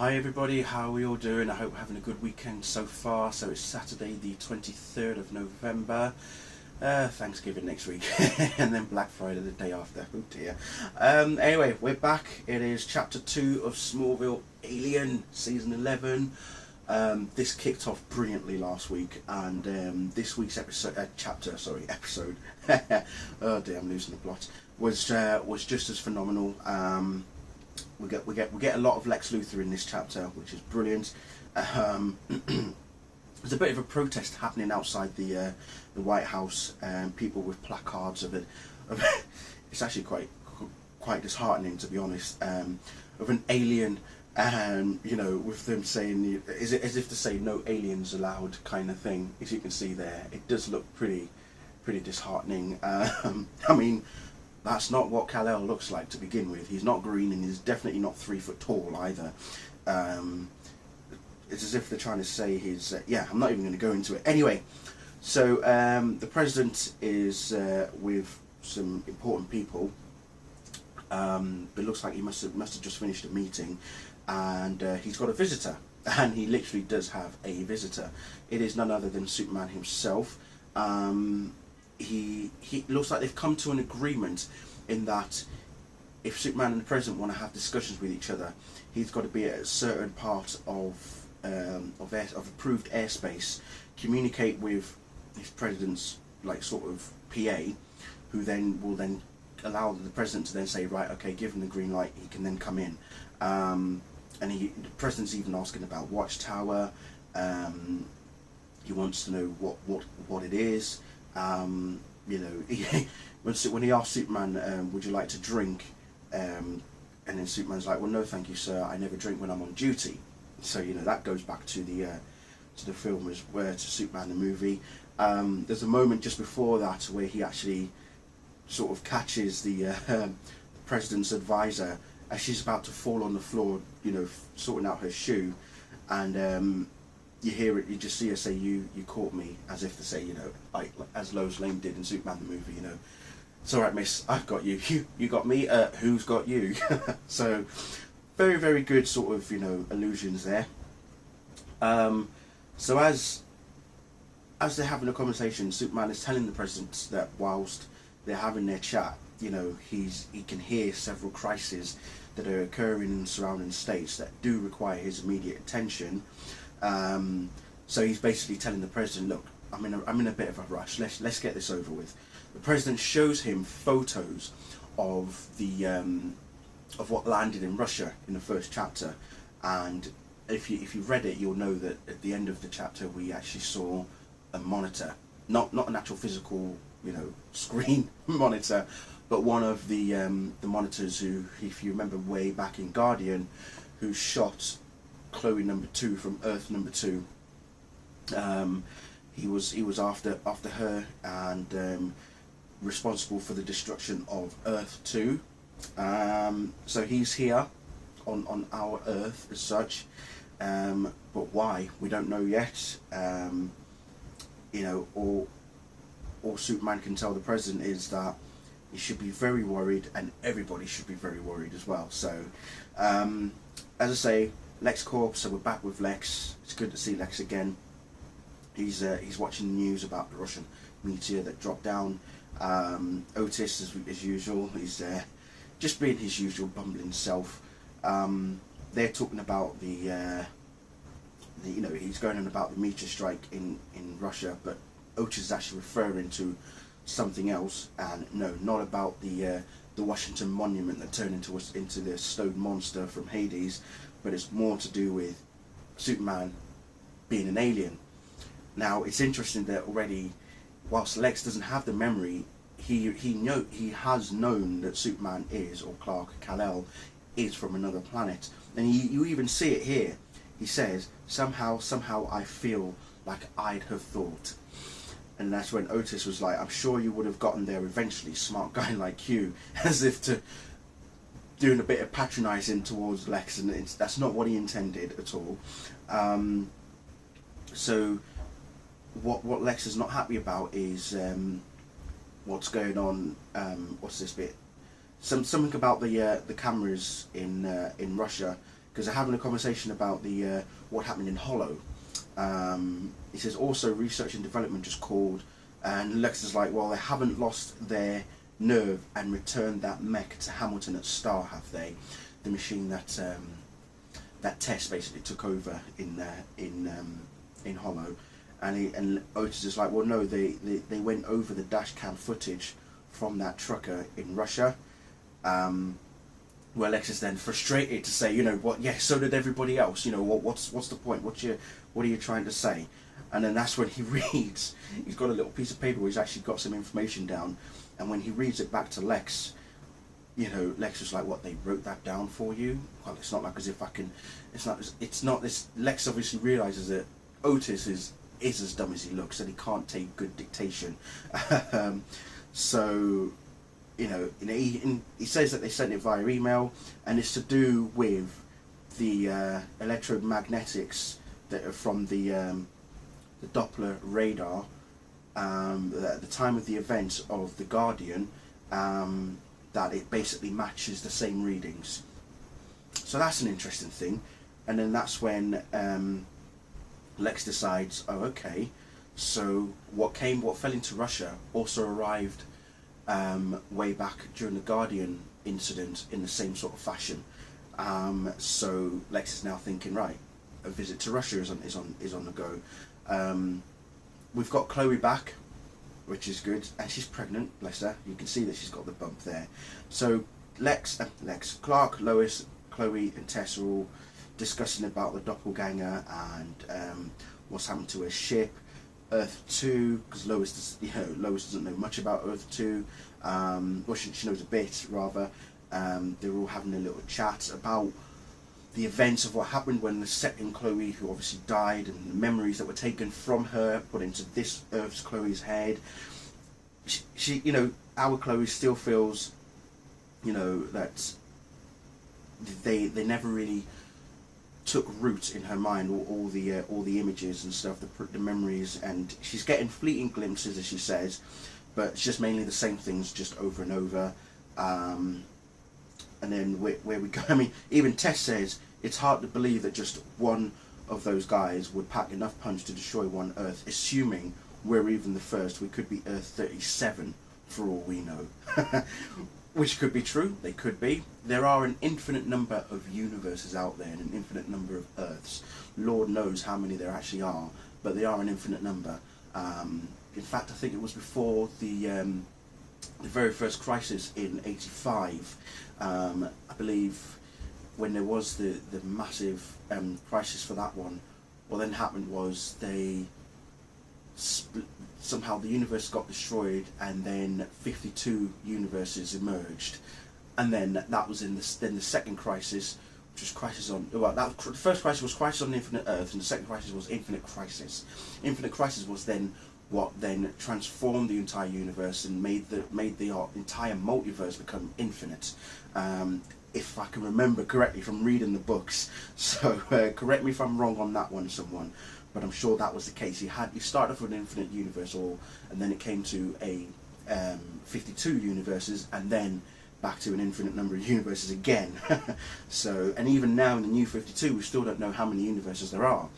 Hi everybody, how are we all doing? I hope we're having a good weekend so far. So it's Saturday the 23rd of November, Thanksgiving next week, and then Black Friday the day after. Oh dear. Anyway, we're back. It is chapter 2 of Smallville Alien, season 11. This kicked off brilliantly last week, and this week's episode, oh dear, I'm losing the plot, was just as phenomenal. We get a lot of Lex Luthor in this chapter, which is brilliant. There's a bit of a protest happening outside the White House, and people with placards of it. It's actually quite disheartening, to be honest. Of an alien, and with them saying, is it as if to say no aliens allowed kind of thing. As you can see there, it does look pretty disheartening. I mean, that's not what Kal-El looks like to begin with. He's not green, and he's definitely not 3 foot tall either. It's as if they're trying to say he's... yeah, I'm not even going to go into it. Anyway, so the president is with some important people. But it looks like he must have just finished a meeting, and he's got a visitor. And he literally does have a visitor. It is none other than Superman himself. He looks like they've come to an agreement in that if Superman and the President want to have discussions with each other, he's got to be at a certain part of approved airspace, communicate with his President's sort of PA, who then will allow the President to then say, right, okay, give him the green light, he can then come in. And the President's even asking about Watchtower. He wants to know what it is. When he asked Superman, would you like to drink, and then Superman's like, well, no thank you sir, I never drink when I'm on duty. So that goes back to the film as well, to Superman the movie. There's a moment just before that where he actually sort of catches the President's advisor as she's about to fall on the floor, sorting out her shoe, and you hear it, you just see her say, you caught me, as if to say, like as Lois Lane did in Superman the movie, it's alright miss, I've got you, you got me, who's got you? So very, very good sort of, allusions there. So as they're having a conversation, Superman is telling the President that whilst they're having their chat, he can hear several crises that are occurring in surrounding states that do require his immediate attention. So he's basically telling the President, look, I'm in a bit of a rush. Let's get this over with. The President shows him photos of the of what landed in Russia in the first chapter, and if you read it, you'll know that at the end of the chapter we actually saw a monitor, not an actual physical screen monitor, but one of the monitors who, if you remember way back in Guardian, who shot Chloe number 2 from Earth number 2. He was after her, and responsible for the destruction of Earth 2. So he's here on our Earth as such, but why, we don't know yet. All Superman can tell the President is that he should be very worried, and everybody should be very worried as well. So as I say, Lex Corp, so we're back with Lex. It's good to see Lex again. He's watching the news about the Russian meteor that dropped down. Otis, as usual, he's just being his usual bumbling self. They're talking about the he's going on about the meteor strike in Russia, but Otis is actually referring to something else, and no, not about the Washington Monument that turned into the stone monster from Hades, but it's more to do with Superman being an alien. Now it's interesting that already, whilst Lex doesn't have the memory, he has known that Superman is, or Clark Kal-El is, from another planet, and you even see it here. He says, somehow I feel like I'd have thought. And that's when Otis was like, I'm sure you would have gotten there eventually, smart guy like you, as if to doing a bit of patronising towards Lex, and that's not what he intended at all. So what Lex is not happy about is what's going on. What's this bit? Something about the cameras in Russia because they're having a conversation about the what happened in Hollow. He says also research and development just called, and Lex is like, well, they haven't lost their nerve and returned that mech to Hamilton at Star, have they? The machine that that Tess basically took over in Hollow, and Otis is like, well, no, they went over the dash cam footage from that trucker in Russia. Where Lex is then frustrated to say, you know what? Yeah, so did everybody else. You know what's the point? What are you trying to say? And then that's when he reads. He's got a little piece of paper where he's actually got some information down, and when he reads it back to Lex, you know, Lex was like, "What? They wrote that down for you?" Well, it's not like as if I can. It's not this. Lex obviously realizes that Otis is as dumb as he looks, and he can't take good dictation. So, you know, he says that they sent it via email, and it's to do with the electromagnetics that are from the Doppler radar at the time of the event of the Guardian, that it basically matches the same readings. So that's an interesting thing. And then that's when Lex decides, oh, okay, so what fell into Russia also arrived way back during the Guardian incident in the same sort of fashion. So Lex is now thinking, right, a visit to Russia is on the go. We've got Chloe back, which is good, and she's pregnant, bless her. You can see that she's got the bump there. So Clark, Lois, Chloe and Tess are all discussing about the doppelganger and what's happened to her ship, Earth 2, because Lois doesn't know much about Earth 2. Well, she knows a bit, rather. They're all having a little chat about the events of what happened when the second Chloe, who obviously died, and the memories that were taken from her put into this Earth's Chloe's head. She you know, our Chloe still feels, you know, that they never really took root in her mind, all the images and stuff, the memories, and she's getting fleeting glimpses, as she says, but it's just mainly the same things, just over and over. And then where we go, I mean, even Tess says it's hard to believe that just one of those guys would pack enough punch to destroy one Earth, assuming we're even the first. We could be Earth 37 for all we know. Which could be true, they could be. There are an infinite number of universes out there and an infinite number of Earths. Lord knows how many there actually are, but they are an infinite number. In fact, I think it was before the very first crisis in '85, I believe, when there was the massive crisis for that one. What then happened was somehow the universe got destroyed, and then 52 universes emerged, and then that was in the second crisis, which was Crisis on. Well, the first crisis was Crisis on Infinite Earth, and the second crisis was Infinite Crisis. Infinite Crisis was then what then transformed the entire universe and made the entire multiverse become infinite. If I can remember correctly from reading the books, so correct me if I'm wrong on that one, someone. But I'm sure that was the case. You started off with an infinite universe, and then it came to a 52 universes, and then back to an infinite number of universes again. So, and even now in the new 52, we still don't know how many universes there are.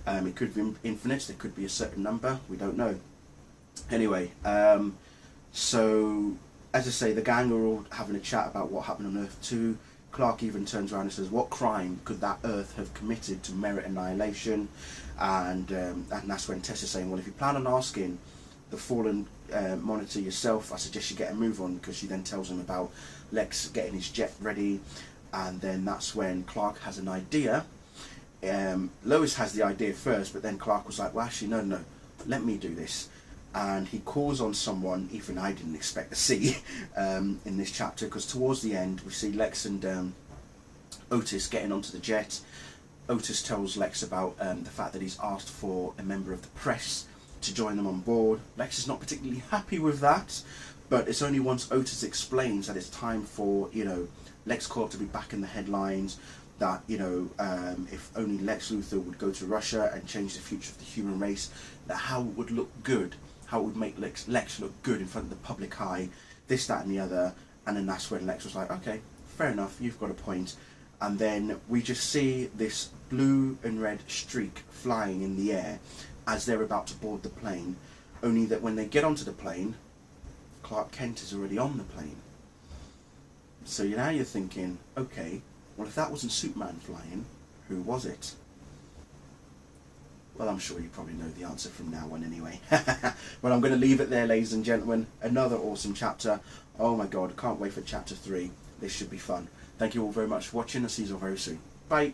It could be infinite. There could be a certain number. We don't know. Anyway, so as I say, the gang are all having a chat about what happened on Earth 2. Clark even turns around and says, what crime could that Earth have committed to merit annihilation? And that's when Tess is saying, well, if you plan on asking the fallen monitor yourself, I suggest you get a move on, because she then tells him about Lex getting his jet ready. And then that's when Clark has an idea. Lois has the idea first, but then Clark was like, well, actually, no, let me do this. And he calls on someone even I didn't expect to see in this chapter, because towards the end we see Lex and Otis getting onto the jet. Otis tells Lex about the fact that he's asked for a member of the press to join them on board. Lex is not particularly happy with that, but it's only once Otis explains that it's time for, you know, LexCorp to be back in the headlines, that, you know, if only Lex Luthor would go to Russia and change the future of the human race, that how it would look good, how it would make Lex look good in front of the public eye, this, that and the other. And then that's when Lex was like, okay, fair enough, you've got a point. and then we just see this blue and red streak flying in the air as they're about to board the plane, only that when they get onto the plane, Clark Kent is already on the plane. So now you're thinking, okay, well, if that wasn't Superman flying, who was it? Well, I'm sure you probably know the answer from now on anyway. Well, I'm going to leave it there, ladies and gentlemen. Another awesome chapter. Oh my god, can't wait for chapter 3. This should be fun. Thank you all very much for watching. I'll see you all very soon. Bye.